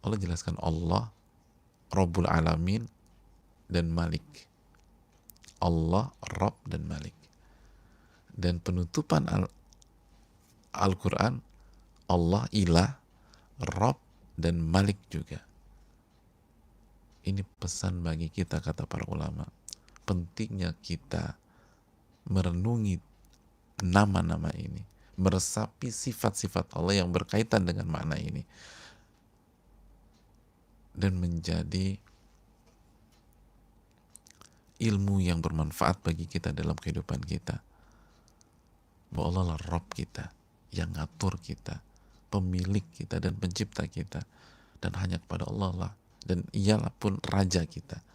Allah jelaskan Allah, Rabbul Alamin, dan Malik. Allah, Rabb, dan Malik. Dan penutupan Al-Quran, Allah, Ilah, Rabb, dan Malik juga. Ini pesan bagi kita, kata para ulama. Pentingnya kita merenungi nama-nama ini, meresapi sifat-sifat Allah yang berkaitan dengan makna ini, dan menjadi ilmu yang bermanfaat bagi kita dalam kehidupan kita. Bahwa Allah lah Rabb kita, yang ngatur kita, pemilik kita dan pencipta kita, dan hanya kepada Allah lah, dan ialah pun Raja kita,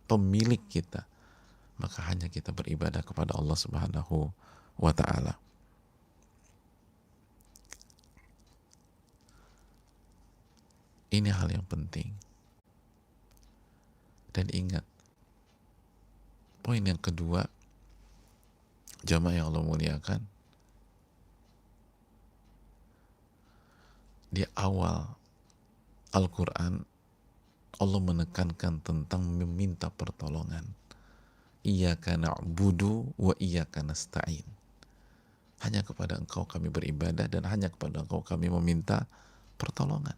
pemilik kita. Maka hanya kita beribadah kepada Allah Subhanahu wa ta'ala. Ini hal yang penting. Dan ingat, poin yang kedua, jamaah yang Allah muliakan, di awal Al-Quran Allah menekankan tentang meminta pertolongan. Iyyaka na'budu wa iyyaka nasta'in. Hanya kepada Engkau kami beribadah dan hanya kepada Engkau kami meminta pertolongan.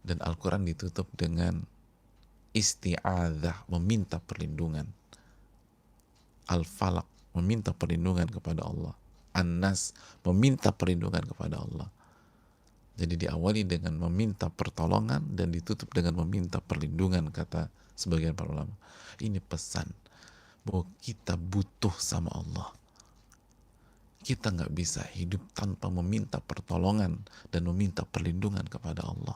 Dan Al-Quran ditutup dengan isti'adzah, meminta perlindungan. Al-Falaq, meminta perlindungan kepada Allah. An-Nas, meminta perlindungan kepada Allah. Jadi diawali dengan meminta pertolongan dan ditutup dengan meminta perlindungan, kata sebagian para ulama. Ini pesan bahwa kita butuh sama Allah. Kita nggak bisa hidup tanpa meminta pertolongan dan meminta perlindungan kepada Allah.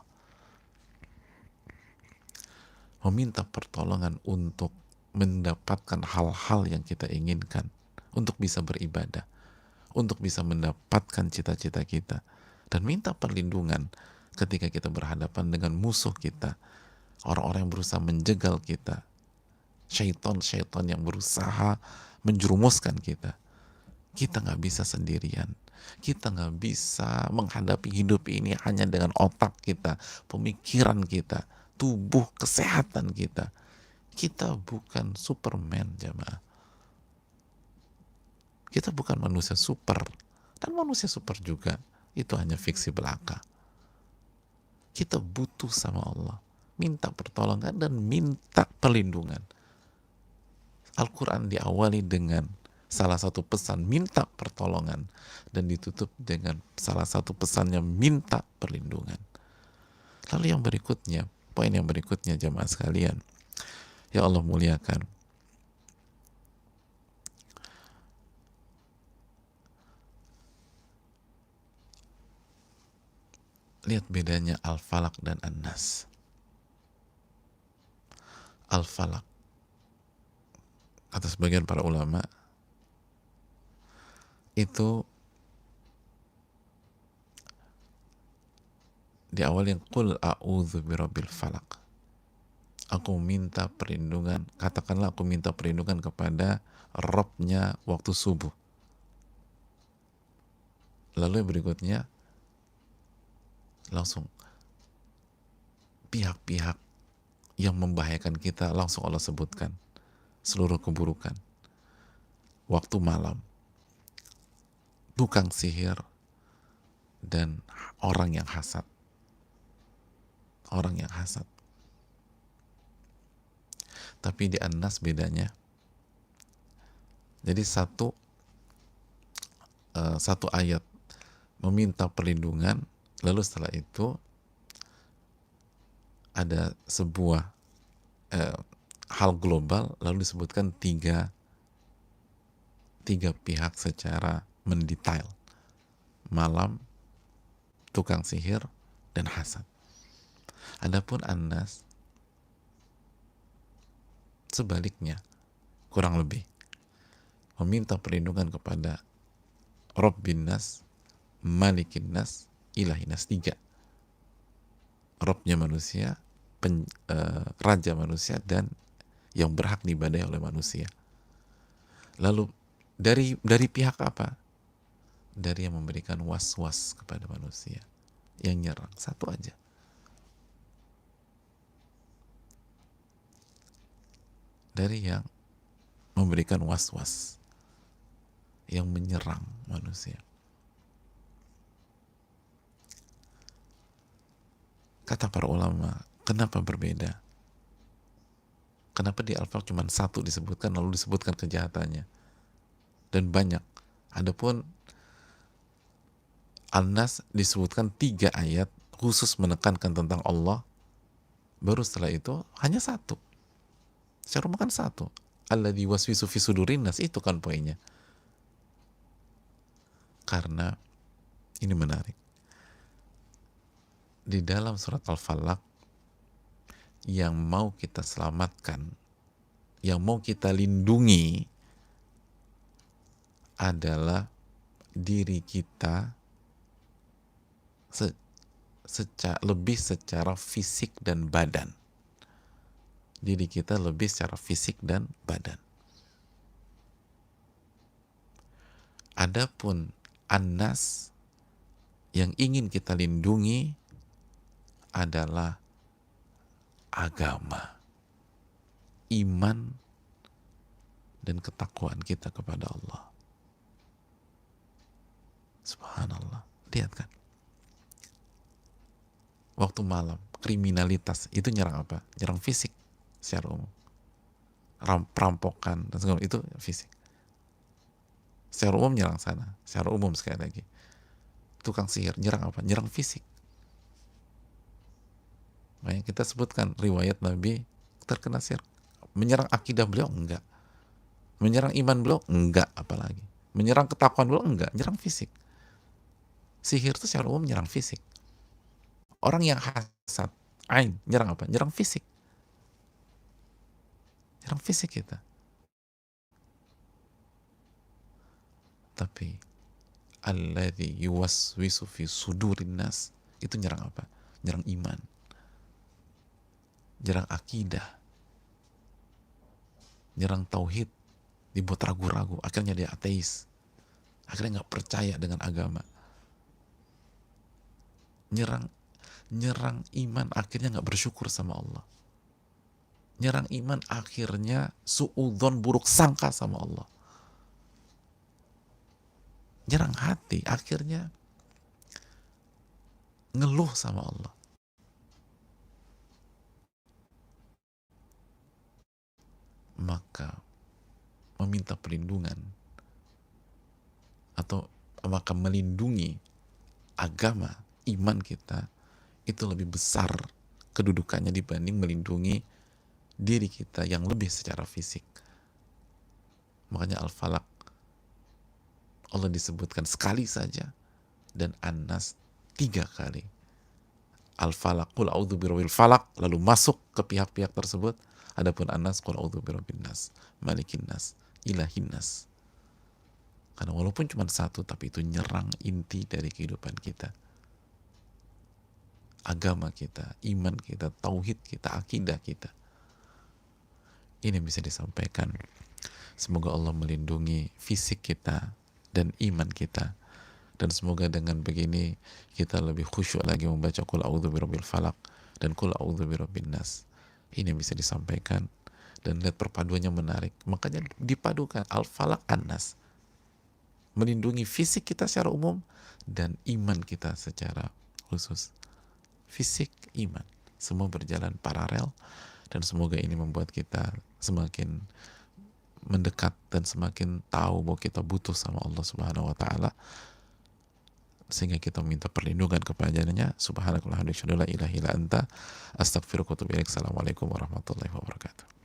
Meminta pertolongan untuk mendapatkan hal-hal yang kita inginkan, untuk bisa beribadah, untuk bisa mendapatkan cita-cita kita, dan minta perlindungan ketika kita berhadapan dengan musuh kita, orang-orang yang berusaha menjegal kita, syaitan-syaitan yang berusaha menjerumuskan kita. Kita nggak bisa sendirian. Kita nggak bisa menghadapi hidup ini hanya dengan otak kita, pemikiran kita, tubuh, kesehatan kita. Kita bukan Superman, jamaah. Kita bukan manusia super. Dan manusia super juga, itu hanya fiksi belaka. Kita butuh sama Allah. Minta pertolongan dan minta perlindungan. Al-Quran diawali dengan salah satu pesan minta pertolongan dan ditutup dengan salah satu pesannya minta perlindungan. Lalu yang berikutnya, poin yang berikutnya jamaah sekalian, ya Allah muliakan, lihat bedanya Al-Falaq dan An-Nas. Al-Falaq, kata sebagian para ulama, itu di awal yang qul a'udzu birabbil falaq. Aku minta perlindungan, katakanlah aku minta perlindungan kepada Rabb-nya waktu subuh. Lalu yang berikutnya langsung pihak-pihak yang membahayakan kita langsung Allah sebutkan seluruh keburukan. Waktu malam, tukang sihir dan orang yang hasad. Orang yang hasad. Tapi di An-Nas bedanya. Jadi satu ayat meminta perlindungan, lalu setelah itu ada sebuah hal global, lalu disebutkan tiga pihak secara mendetail. Malam, tukang sihir, dan hasad. Adapun An-Nas sebaliknya, kurang lebih meminta perlindungan kepada Rabbin Nas, Malikin Nas, Ilahin Nas. 3. Rabbnya manusia, raja manusia, dan yang berhak diibadahi oleh manusia. Lalu dari pihak apa? Dari yang memberikan was-was kepada manusia, yang nyerang. Satu aja. Dari yang memberikan was-was, yang menyerang manusia. Kata para ulama, kenapa berbeda? Kenapa di Al-Falaq cuma satu disebutkan, lalu disebutkan kejahatannya? Dan banyak. Adapun An-Nas disebutkan 3 ayat khusus menekankan tentang Allah. Baru setelah itu hanya satu. Secara umum kan satu. Alladzi waswisu fi sudurin nas, itu kan poinnya. Karena ini menarik. Di dalam surat Al-Falaq, yang mau kita selamatkan, yang mau kita lindungi adalah diri kita lebih secara fisik dan badan. Diri kita lebih secara fisik dan badan. Adapun An-Nas, yang ingin kita lindungi adalah agama, iman, dan ketakwaan kita kepada Allah. Subhanallah. Lihat kan, waktu malam, kriminalitas itu nyerang apa? Nyerang fisik secara umum. Perampokan dan segala itu fisik. Secara umum nyerang sana. Secara umum sekali lagi. Tukang sihir nyerang apa? Nyerang fisik. Makanya kita sebutkan riwayat Nabi terkena sihir. Menyerang akidah beliau enggak. Menyerang iman beliau enggak, apalagi. Menyerang ketakwaan beliau enggak, nyerang fisik. Sihir itu secara umum nyerang fisik. Orang yang hasad, ain, nyerang apa? Nyerang fisik. Nyerang fisik kita. Tapi alladzi yuwaswisu fi sudurin nas, itu nyerang apa? Nyerang iman. Nyerang akidah. nyerang tauhid, dibuat ragu-ragu, akhirnya dia ateis, akhirnya nggak percaya dengan agama. Nyerang iman, akhirnya nggak bersyukur sama Allah. Nyerang iman, akhirnya suudzon, buruk sangka sama Allah. Nyerang hati, akhirnya ngeluh sama Allah. Maka meminta perlindungan atau maka melindungi agama, iman kita itu lebih besar kedudukannya dibanding melindungi diri kita yang lebih secara fisik. Makanya Al-Falaq Allah disebutkan sekali saja dan An-Nas 3 kali. Al-Falaq, qul a'udzu birabbil falaq, lalu masuk ke pihak-pihak tersebut. Adapun An-Nas, qul a'udzu birabbin nas, malikin nas, ilahin nas. Karena walaupun cuma satu, tapi itu nyerang inti dari kehidupan kita. Agama kita, iman kita, tauhid kita, akidah kita. Ini bisa disampaikan. Semoga Allah melindungi fisik kita dan iman kita. Dan semoga dengan begini kita lebih khusyuk lagi membaca qul a'udzu birabbil falaq dan qul a'udzu birabbin nas. Ini bisa disampaikan dan lihat perpaduannya menarik. Makanya dipadukan Al-Falaq An-Nas. Melindungi fisik kita secara umum dan iman kita secara khusus. Fisik, iman, semua berjalan paralel dan semoga ini membuat kita semakin mendekat dan semakin tahu bahwa kita butuh sama Allah Subhanahu wa taala, sehingga kita minta perlindungan kepadanya. Subhanakallahumma wa bihamdika, la ilaha illa anta, astaghfiruka wa atubu ilaik. Assalamualaikum warahmatullahi wabarakatuh.